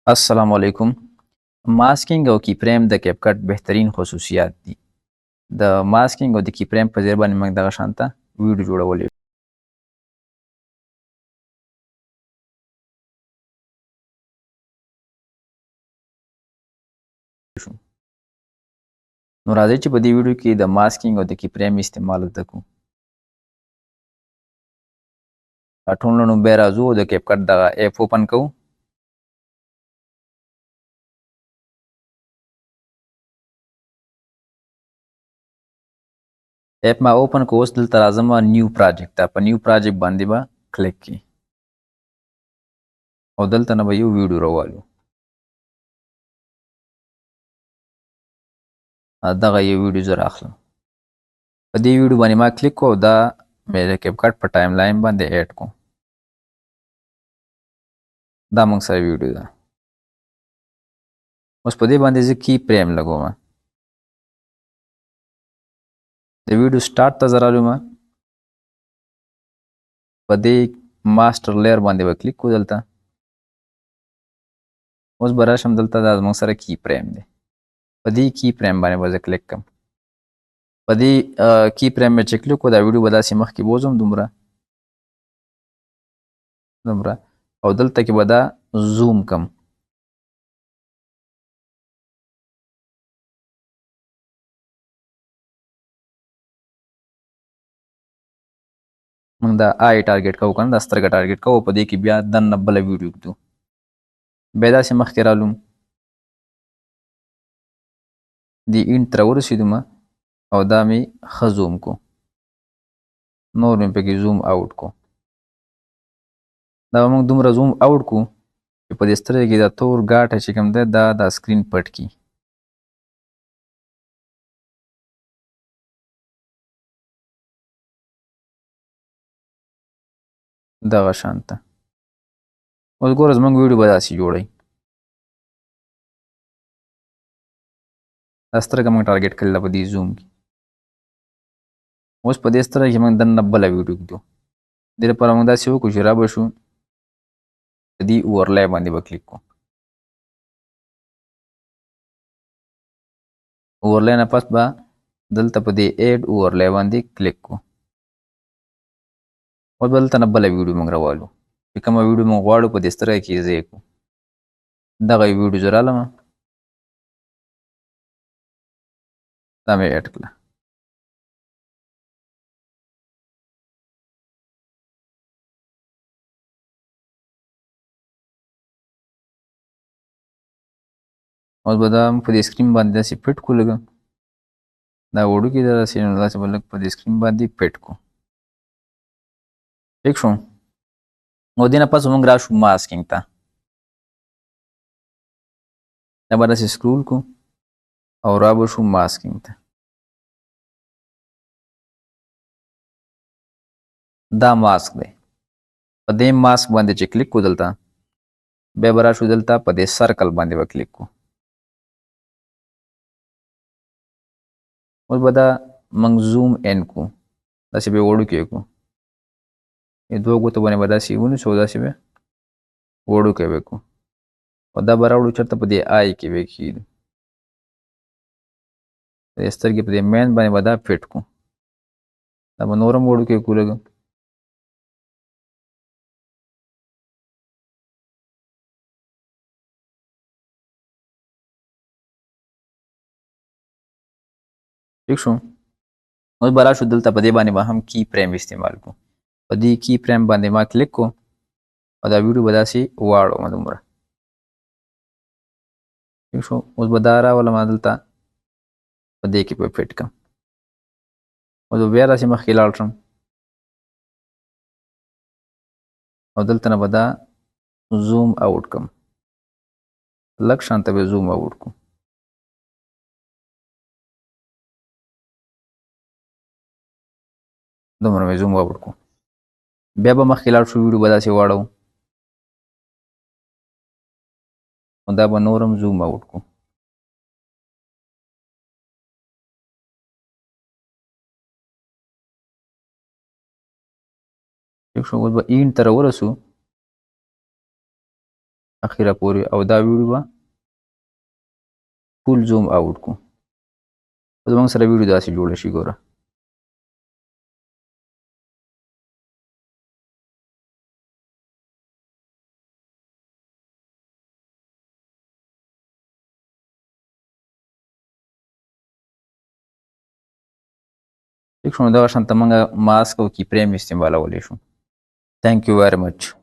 السلام علیکم. ماسکینګ او کیپریم د کیپکټ بهترین خصوصیات دي. د ماسکینګ او د کیپریم په ذریعه باندې موږ دغه شانته ویډیو جوړولی شو. نو راځئ چې په دې ویډیو کې د ماسکینګ او د کیپریم استعمال زده کړو. ټول نو بیا راځو او د کیپکټ دغه ایپ اوپن کوو. ایپ ما اوپن کو. اوس دلته راځم نیو پراجیکټ ته. په نیو پراجیکټ باندې به کلیک کړي او دلته نه به یو ویډیو راوالو. دغه یو ویډیو زه راخلم. په دې ویډیو باندې ما کلیک کو او دا مې د کیپکټ په ټایم لاین باندې ایډ کو. دا موږ سره ویډیو ده. اوس په دې باندې زه کی پریم لګوم. د ویډیو سٹارټ ته زه رالم. په دې ماسټر لیر باندې به کلیک کو. دلته اوس به راشم. دلته دا زموږ سره کی پریم دی. په دې کی پریم باندې به زه کلیک کړم. په دې کی پریم مې چې کلیک کو دا ویډیو به داسې مخکې بوځم دومره او دلته کې به دا زوم کم. موږ دا آی ټارګټ کوو کنه، دا سترګه ټارګټ کوو. په دې کې بیا دننه بله ویډیو ږدو. بیا داسې مخکې رالم. دې اینډ ته راورسېدم او دا مې ښه زوم کو. نور مې پکې زوم آوټ کو. دا به موږ دومره زوم آوټ کو چې په دې سترګې کې دا تور ګاټه چې کوم دی دا سکرین پټ کړي. دغه شانته. اوس ګوره زموږ ویډیو به داسې جوړوي. دا سترګه موږ ټارګټ کړې ده په دې زوم کې. اوس په دې سترګه کې موږ دننه بله ویډیو ږدو. دې لپاره موږ داسې وکړو چې را به شو. په دې اورلای باندې به کلیک کړو. اورلای نه پس به دلته په دې ایډ اورلای باندې کلیک کړو. اوس به دلته نه بله ویډیو موږ راوالو. چې کومه ویډیو موږ غواړو په دې سترګه کې یې ځای کړو. دغه ویډیو زه رالم. دا مې ایډ کړله. اوس به دا په دې سکرین باندې داسې فټ کړو. لږه دا وړوکې ده داسې، نو داسې به لږ په دې سکرین باندې فټ کړو. ټیک شو. نو دې نه پس موږ راشو ماسکینګ ته. دا به داسې سکرول کړو او را به شو ماسکینګ ته. دا ماسک دی. په دې ماسک باندې چې کلیک کړو دلته بیا به راشو. دلته په دې سرکل باندې به کلیک کړو. اوس به دا موږ زوم ان کړو. داسې به یې وړوکی کړو. دوه ګوتو باندې به داسې ونیسو او داسې به وړوکی به کړو. او دا به راوړو چېرته په دې آی کې به یې کښېږدو. د دې سترګې په دې مین باندې به دا فټ کړو. دا به نور هم وړوکی کړو لږه. ټیک شو. اوس به راشو. دلته په دې باندې به هم کی پریم استعمال کړو. په دې کی پریم باندې ما کلیک کړو او دا ویډیو به داسې واړوم دومره. ټیک شو. اوس به دا راولم دلته په دې کې به فټ کړم. اوس به بیا داسې مخکې لاړ شم او دلته نه به دا زوم آوټ کړم. لږ شانته به زوم آوټ کړو. دومره مې زوم آوټ کړو. بیا به مخکې لاړ شو. ویډیو به داسې واړوو او دا به نور هم زوم آوټ کړو. ټیک شو. اوس به اینډ ته راورسو. اخیره پورې او دا ویډیو به فول زوم آوټ کو. زموږ سره ویډیو داسې جوړه شي ګوره. ٹھیک شو، دغه شانته موږ ماسک او کیپرې هم استعمالولی شو. Thank you very much.